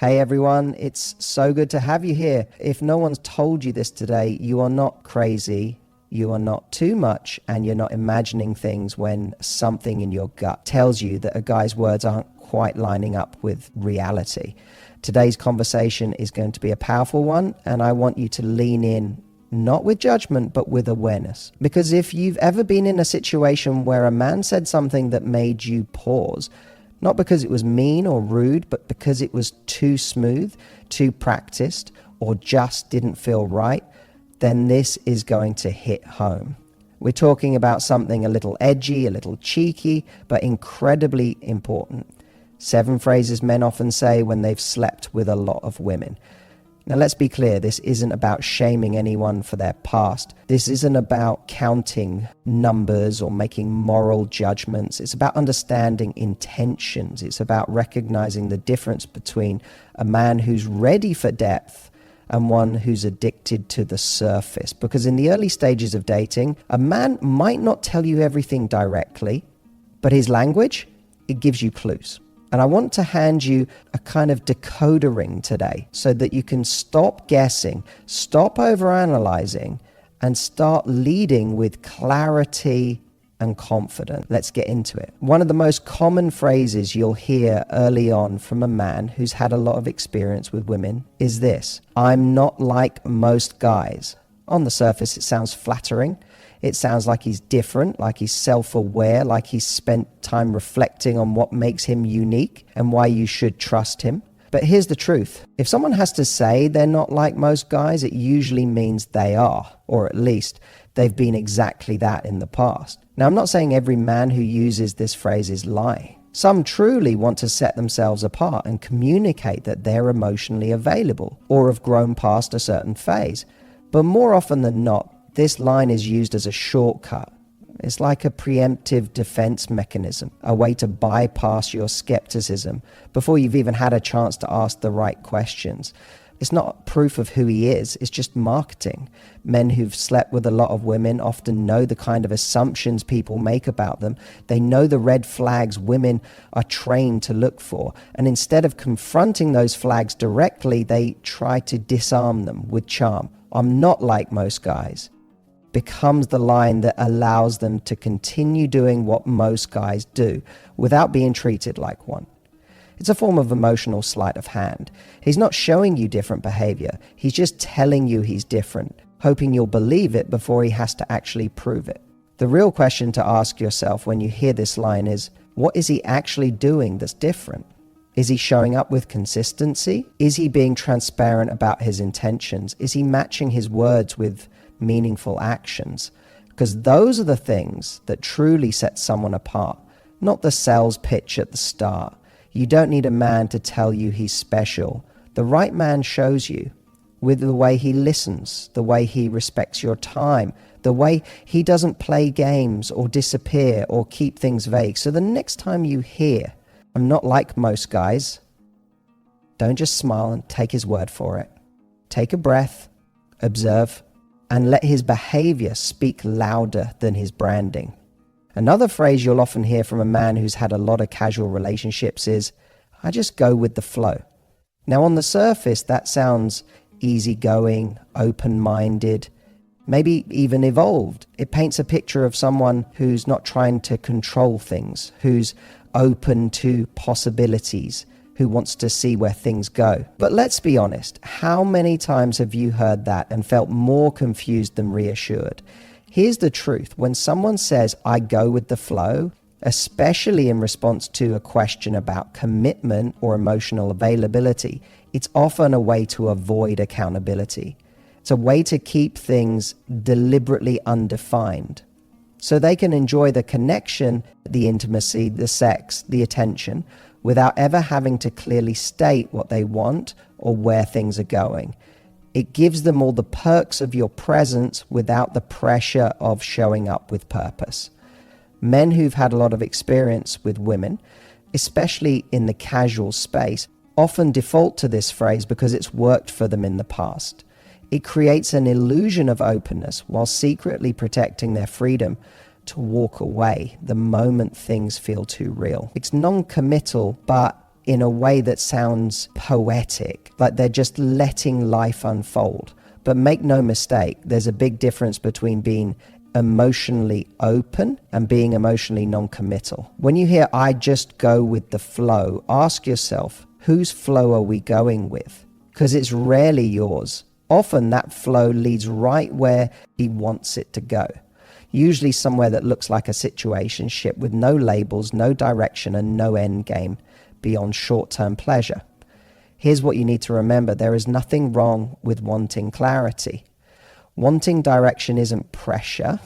Hey everyone, it's so good to have you here. If no one's told you this today, you are not crazy, you are not too much, and you're not imagining things when something in your gut tells you that a guy's words aren't quite lining up with reality. Today's conversation is going to be a powerful one, and I want you to lean in, not with judgment, but with awareness. Because if you've ever been in a situation where a man said something that made you pause, not because it was mean or rude, but because it was too smooth, too practiced, or just didn't feel right, then this is going to hit home. We're talking about something a little edgy, a little cheeky, but incredibly important. 7 phrases men often say when they've slept with a lot of women. Now let's be clear, this isn't about shaming anyone for their past. This isn't about counting numbers or making moral judgments. It's about understanding intentions. It's about recognizing the difference between a man who's ready for depth and one who's addicted to the surface. Because in the early stages of dating, a man might not tell you everything directly, but his language, it gives you clues. And I want to hand you a kind of decoder ring today so that you can stop guessing, stop overanalyzing, and start leading with clarity and confidence. Let's get into it. One of the most common phrases you'll hear early on from a man who's had a lot of experience with women is this: "I'm not like most guys." On the surface, it sounds flattering. It sounds like he's different, like he's self-aware, like he's spent time reflecting on what makes him unique and why you should trust him. But here's the truth. If someone has to say they're not like most guys, it usually means they are, or at least they've been exactly that in the past. Now, I'm not saying every man who uses this phrase is lying. Some truly want to set themselves apart and communicate that they're emotionally available or have grown past a certain phase. But more often than not, this line is used as a shortcut. It's like a preemptive defense mechanism, a way to bypass your skepticism before you've even had a chance to ask the right questions. It's not proof of who he is, it's just marketing. Men who've slept with a lot of women often know the kind of assumptions people make about them. They know the red flags women are trained to look for. And instead of confronting those flags directly, they try to disarm them with charm. "I'm not like most guys" becomes the line that allows them to continue doing what most guys do without being treated like one. It's a form of emotional sleight of hand. He's not showing you different behavior. He's just telling you he's different, hoping you'll believe it before he has to actually prove it. The real question to ask yourself when you hear this line is, what is he actually doing that's different? Is he showing up with consistency? Is he being transparent about his intentions? Is he matching his words with meaningful actions? Because those are the things that truly set someone apart, not the sales pitch at the start. You don't need a man to tell you he's special. The right man shows you with the way he listens, the way he respects your time, the way he doesn't play games or disappear or keep things vague. So the next time you hear, "I'm not like most guys," don't just smile and take his word for it. Take a breath, observe, and let his behavior speak louder than his branding. Another phrase you'll often hear from a man who's had a lot of casual relationships is, "I just go with the flow." Now, on the surface, that sounds easygoing, open-minded, maybe even evolved. It paints a picture of someone who's not trying to control things, who's open to possibilities, who wants to see where things go. But let's be honest, how many times have you heard that and felt more confused than reassured? Here's the truth. When someone says, "I go with the flow," especially in response to a question about commitment or emotional availability, it's often a way to avoid accountability. It's a way to keep things deliberately undefined, so they can enjoy the connection, the intimacy, the sex, the attention, without ever having to clearly state what they want or where things are going. It gives them all the perks of your presence without the pressure of showing up with purpose. Men who've had a lot of experience with women, especially in the casual space, often default to this phrase because it's worked for them in the past. It creates an illusion of openness while secretly protecting their freedom to walk away the moment things feel too real. It's non-committal, but in a way that sounds poetic, like they're just letting life unfold. But make no mistake, there's a big difference between being emotionally open and being emotionally non-committal. When you hear, I just go with the flow, ask yourself, whose flow are we going with? Because it's rarely yours. Often that flow leads right where he wants it to go. Usually somewhere that looks like a situationship with no labels, no direction, and no end game beyond short-term pleasure. Here's what you need to remember. There is nothing wrong with wanting clarity. Wanting direction isn't pressure,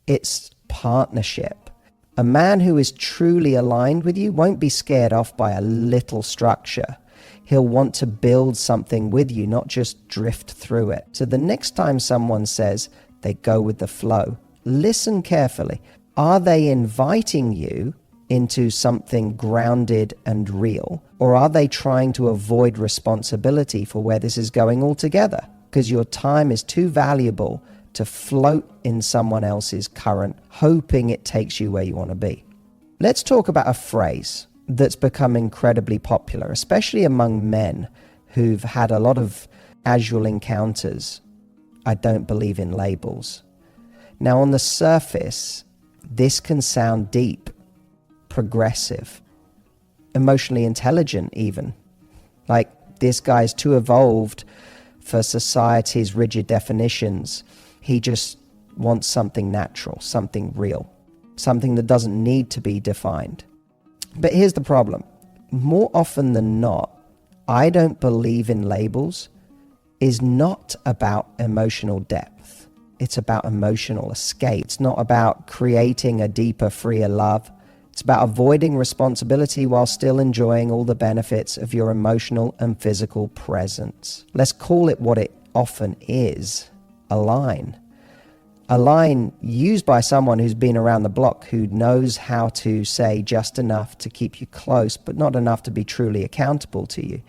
it's partnership. A man who is truly aligned with you won't be scared off by a little structure. He'll want to build something with you, not just drift through it. So the next time someone says they go with the flow, listen carefully. Are they inviting you into something grounded and real? Or are they trying to avoid responsibility for where this is going altogether? Because your time is too valuable to float in someone else's current, hoping it takes you where you want to be. Let's talk about a phrase that's become incredibly popular, especially among men who've had a lot of casual encounters. I don't believe in labels. Now, on the surface, this can sound deep, progressive, emotionally intelligent even. Like, this guy's too evolved for society's rigid definitions. He just wants something natural, something real, something that doesn't need to be defined. But here's the problem. More often than not, I don't believe in labels is not about emotional depth. It's about emotional escape. It's not about creating a deeper, freer love. It's about avoiding responsibility while still enjoying all the benefits of your emotional and physical presence. Let's call it what it often is, a line. A line used by someone who's been around the block, who knows how to say just enough to keep you close, but not enough to be truly accountable to you.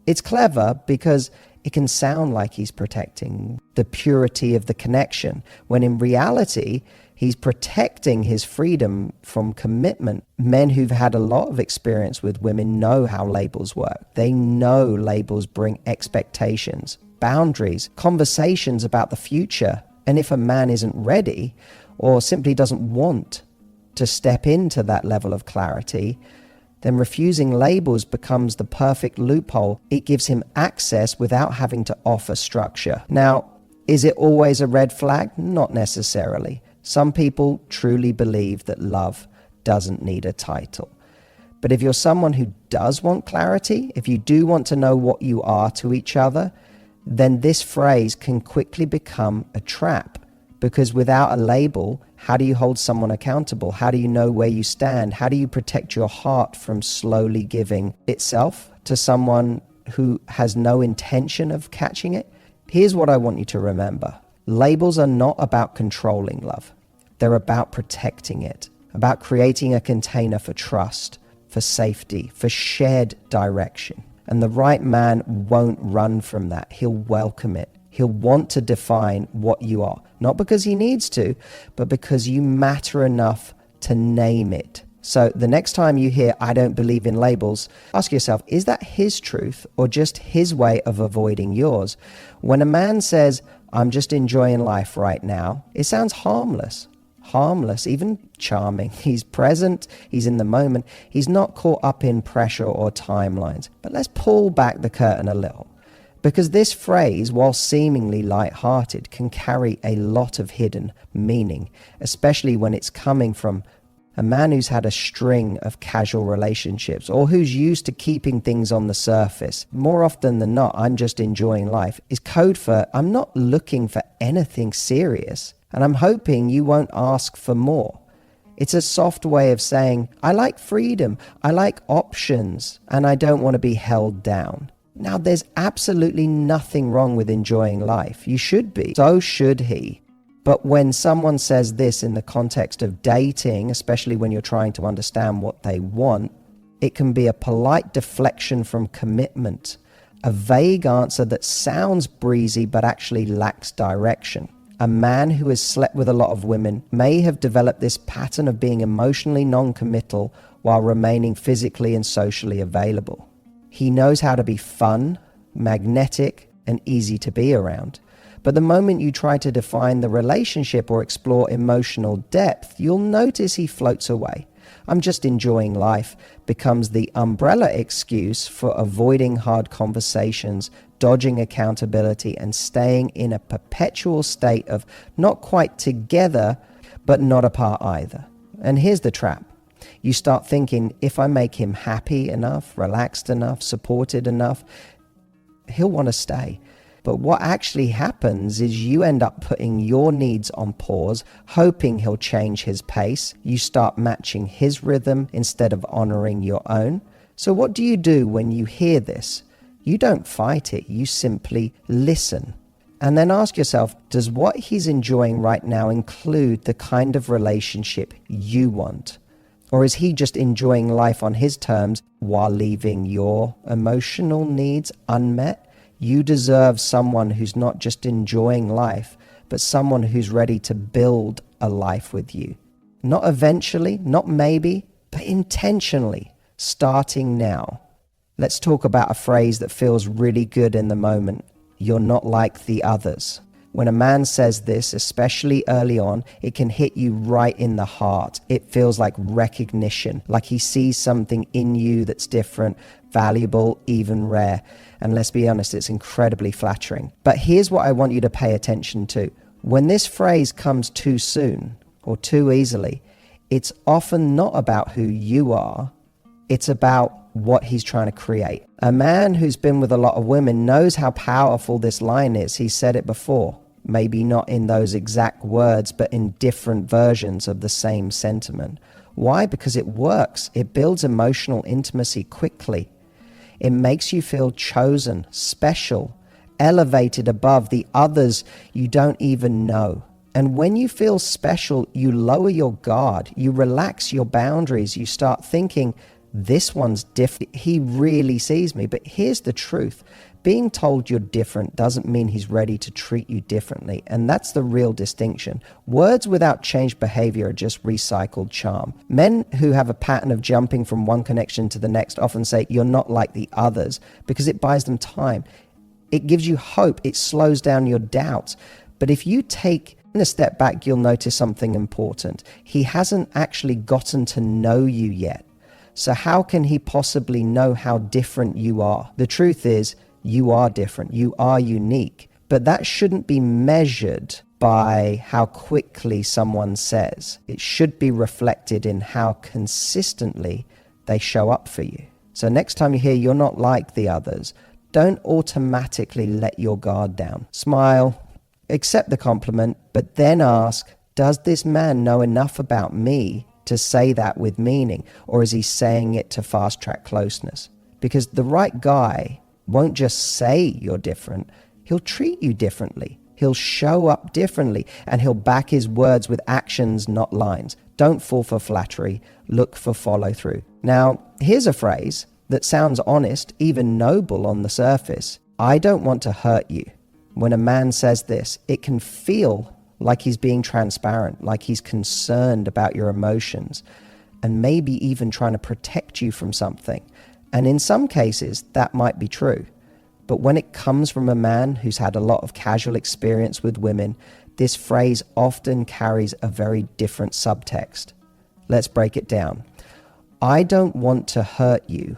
It's clever because it can sound like he's protecting the purity of the connection, when in reality, he's protecting his freedom from commitment. Men who've had a lot of experience with women know how labels work. They know labels bring expectations, boundaries, conversations about the future. And if a man isn't ready or simply doesn't want to step into that level of clarity, then refusing labels becomes the perfect loophole. It gives him access without having to offer structure. Now, is it always a red flag? Not necessarily. Some people truly believe that love doesn't need a title. But if you're someone who does want clarity, if you do want to know what you are to each other, then this phrase can quickly become a trap. Because without a label, how do you hold someone accountable? How do you know where you stand? How do you protect your heart from slowly giving itself to someone who has no intention of catching it? Here's what I want you to remember. Labels are not about controlling love. They're about protecting it, about creating a container for trust, for safety, for shared direction. And the right man won't run from that. He'll welcome it. He'll want to define what you are, not because he needs to, but because you matter enough to name it. So the next time you hear, I don't believe in labels, ask yourself, is that his truth or just his way of avoiding yours? When a man says, I'm just enjoying life right now, it sounds harmless, even charming. He's present, he's in the moment, he's not caught up in pressure or timelines. But let's pull back the curtain a little. Because this phrase, while seemingly light-hearted, can carry a lot of hidden meaning, especially when it's coming from a man who's had a string of casual relationships or who's used to keeping things on the surface. More often than not, I'm just enjoying life is code for I'm not looking for anything serious, and I'm hoping you won't ask for more. It's a soft way of saying, I like freedom, I like options, and I don't want to be held down. Now, there's absolutely nothing wrong with enjoying life. You should be. So should he. But when someone says this in the context of dating, especially when you're trying to understand what they want, it can be a polite deflection from commitment, a vague answer that sounds breezy but actually lacks direction. A man who has slept with a lot of women may have developed this pattern of being emotionally non-committal while remaining physically and socially available. He knows how to be fun, magnetic, and easy to be around. But the moment you try to define the relationship or explore emotional depth, you'll notice he floats away. "I'm just enjoying life" becomes the umbrella excuse for avoiding hard conversations, dodging accountability, and staying in a perpetual state of not quite together, but not apart either. And here's the trap. You start thinking, if I make him happy enough, relaxed enough, supported enough, he'll want to stay. But what actually happens is you end up putting your needs on pause, hoping he'll change his pace. You start matching his rhythm instead of honoring your own. So what do you do when you hear this? You don't fight it, you simply listen. And then ask yourself, does what he's enjoying right now include the kind of relationship you want? Or is he just enjoying life on his terms while leaving your emotional needs unmet? You deserve someone who's not just enjoying life, but someone who's ready to build a life with you. Not eventually, not maybe, but intentionally, starting now. Let's talk about a phrase that feels really good in the moment. You're not like the others. When a man says this, especially early on, it can hit you right in the heart. It feels like recognition, like he sees something in you that's different, valuable, even rare. And let's be honest, it's incredibly flattering. But here's what I want you to pay attention to. When this phrase comes too soon or too easily, it's often not about who you are. It's about what he's trying to create. A man who's been with a lot of women knows how powerful this line is. He said it before, maybe not in those exact words, but in different versions of the same sentiment. Why? Because it works. It builds emotional intimacy quickly. It makes you feel chosen, special, elevated above the others you don't even know. And when you feel special, you lower your guard, you relax your boundaries, you start thinking, this one's different. He really sees me. But here's the truth. Being told you're different doesn't mean he's ready to treat you differently. And that's the real distinction. Words without changed behavior are just recycled charm. Men who have a pattern of jumping from one connection to the next often say, you're not like the others, because it buys them time. It gives you hope. It slows down your doubts. But if you take a step back, you'll notice something important. He hasn't actually gotten to know you yet. So how can he possibly know how different you are? The truth is, you are different. You are unique. But that shouldn't be measured by how quickly someone says. It should be reflected in how consistently they show up for you. So next time you hear you're not like the others, don't automatically let your guard down. Smile, accept the compliment, but then ask, does this man know enough about me to say that with meaning, or is he saying it to fast track closeness? Because the right guy won't just say you're different, he'll treat you differently. He'll show up differently, and he'll back his words with actions, not lines. Don't fall for flattery, look for follow through. Now, here's a phrase that sounds honest, even noble on the surface. I don't want to hurt you. When a man says this, it can feel like he's being transparent, like he's concerned about your emotions, and maybe even trying to protect you from something. And in some cases, that might be true. But when it comes from a man who's had a lot of casual experience with women, this phrase often carries a very different subtext. Let's break it down. I don't want to hurt you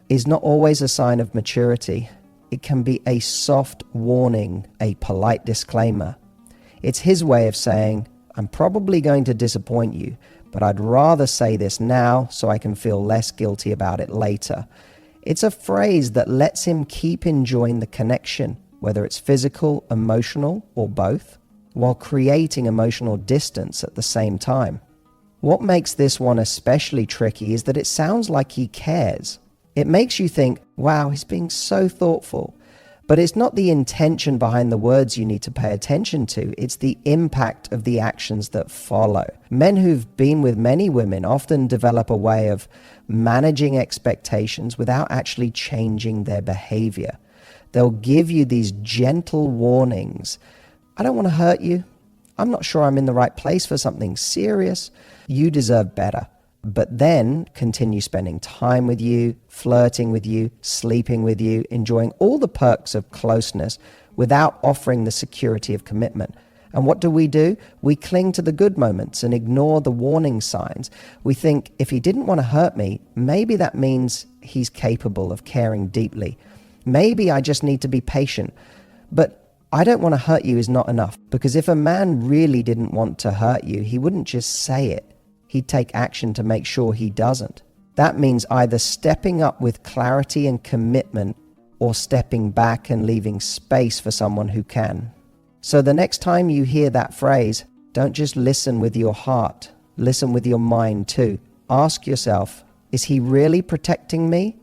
is not always a sign of maturity. It can be a soft warning, a polite disclaimer. It's his way of saying, I'm probably going to disappoint you, but I'd rather say this now so I can feel less guilty about it later. It's a phrase that lets him keep enjoying the connection, whether it's physical, emotional, or both, while creating emotional distance at the same time. What makes this one especially tricky is that it sounds like he cares. It makes you think, wow, he's being so thoughtful. But it's not the intention behind the words you need to pay attention to. It's the impact of the actions that follow. Men who've been with many women often develop a way of managing expectations without actually changing their behavior. They'll give you these gentle warnings. I don't want to hurt you. I'm not sure I'm in the right place for something serious. You deserve better. but then continue spending time with you, flirting with you, sleeping with you, enjoying all the perks of closeness without offering the security of commitment. And what do? We cling to the good moments and ignore the warning signs. We think, if he didn't want to hurt me, maybe that means he's capable of caring deeply. Maybe I just need to be patient. But I don't want to hurt you is not enough, because if a man really didn't want to hurt you, he wouldn't just say it. He'd take action to make sure he doesn't. That means either stepping up with clarity and commitment, or stepping back and leaving space for someone who can. So the next time you hear that phrase, don't just listen with your heart, listen with your mind too. Ask yourself, is he really protecting me?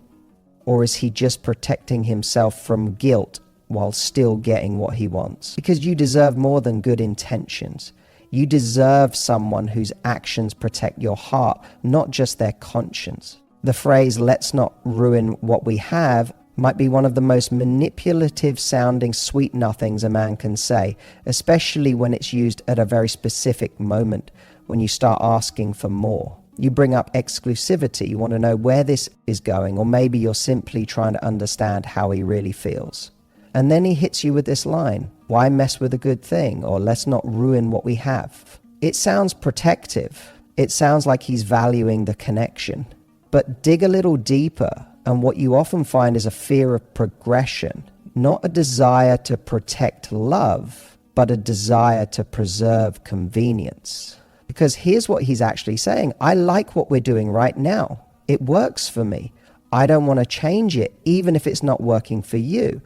Or is he just protecting himself from guilt while still getting what he wants? Because you deserve more than good intentions. You deserve someone whose actions protect your heart, not just their conscience. The phrase, let's not ruin what we have, might be one of the most manipulative sounding sweet nothings a man can say, especially when it's used at a very specific moment, when you start asking for more. You bring up exclusivity, you want to know where this is going, or maybe you're simply trying to understand how he really feels. And then he hits you with this line, why mess with a good thing? Or let's not ruin what we have. It sounds protective. It sounds like he's valuing the connection. But dig a little deeper, and what you often find is a fear of progression, not a desire to protect love, but a desire to preserve convenience. Because here's what he's actually saying. I like what we're doing right now. It works for me. I don't want to change it, even if it's not working for you.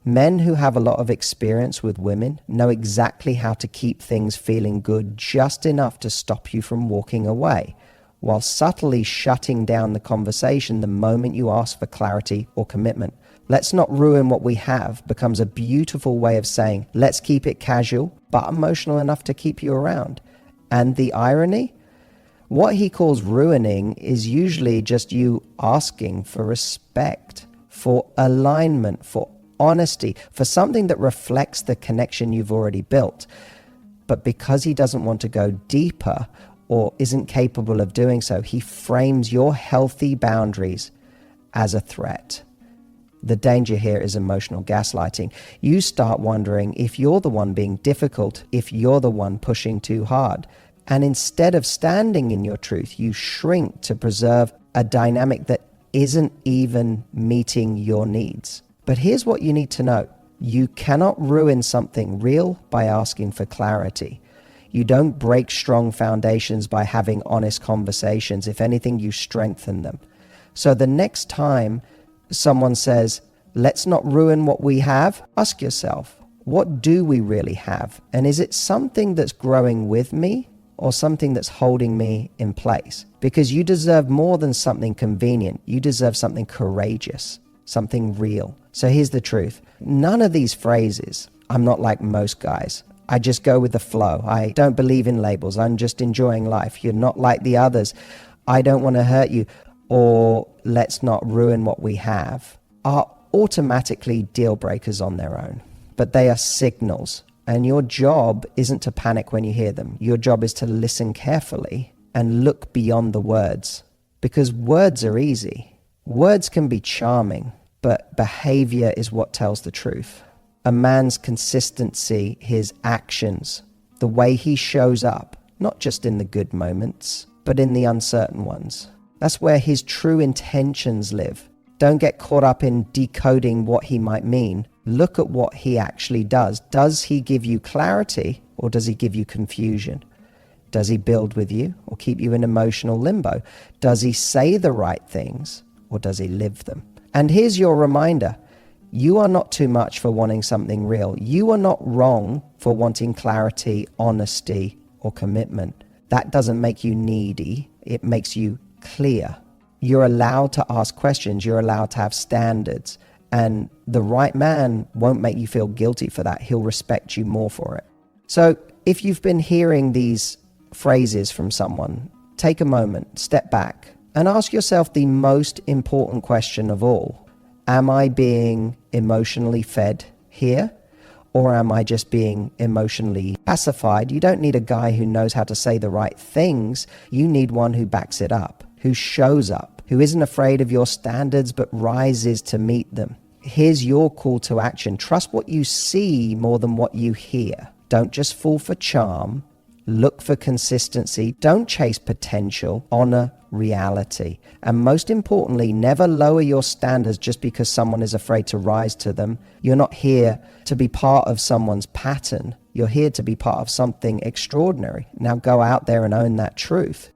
Men who have a lot of experience with women know exactly how to keep things feeling good just enough to stop you from walking away, while subtly shutting down the conversation the moment you ask for clarity or commitment. Let's not ruin what we have becomes a beautiful way of saying, let's keep it casual, but emotional enough to keep you around. And the irony? What he calls ruining is usually just you asking for respect, for alignment, for honesty, for something that reflects the connection you've already built. But because he doesn't want to go deeper, or isn't capable of doing so, he frames your healthy boundaries as a threat. The danger here is emotional gaslighting. You start wondering if you're the one being difficult, if you're the one pushing too hard. And instead of standing in your truth, you shrink to preserve a dynamic that isn't even meeting your needs. But here's what you need to know. You cannot ruin something real by asking for clarity. You don't break strong foundations by having honest conversations. If anything, you strengthen them. So the next time someone says, let's not ruin what we have, ask yourself, what do we really have? And is it something that's growing with me or something that's holding me in place? Because you deserve more than something convenient. You deserve something courageous, something real. So here's the truth. None of these phrases, I'm not like most guys. I just go with the flow. I don't believe in labels. I'm just enjoying life. You're not like the others. I don't want to hurt you. Or let's not ruin what we have, are automatically deal breakers on their own. But they are signals. And your job isn't to panic when you hear them. Your job is to listen carefully and look beyond the words. Because words are easy. Words can be charming, but behavior is what tells the truth. A man's consistency, his actions, the way he shows up, not just in the good moments, but in the uncertain ones. That's where his true intentions live. Don't get caught up in decoding what he might mean. Look at what he actually does. Does he give you clarity or does he give you confusion? Does he build with you or keep you in emotional limbo? Does he say the right things or does he live them? And here's your reminder. You are not too much for wanting something real. You are not wrong for wanting clarity, honesty, or commitment. That doesn't make you needy. It makes you clear. You're allowed to ask questions. You're allowed to have standards. And the right man won't make you feel guilty for that. He'll respect you more for it. So if you've been hearing these phrases from someone, take a moment, step back, and ask yourself the most important question of all. Am I being emotionally fed here? Or am I just being emotionally pacified? You don't need a guy who knows how to say the right things. You need one who backs it up, who shows up, who isn't afraid of your standards but rises to meet them. Here's your call to action. Trust what you see more than what you hear. Don't just fall for charm. Look for consistency. Don't chase potential. Honor reality. And most importantly, never lower your standards just because someone is afraid to rise to them. You're not here to be part of someone's pattern. You're here to be part of something extraordinary. Now go out there and own that truth.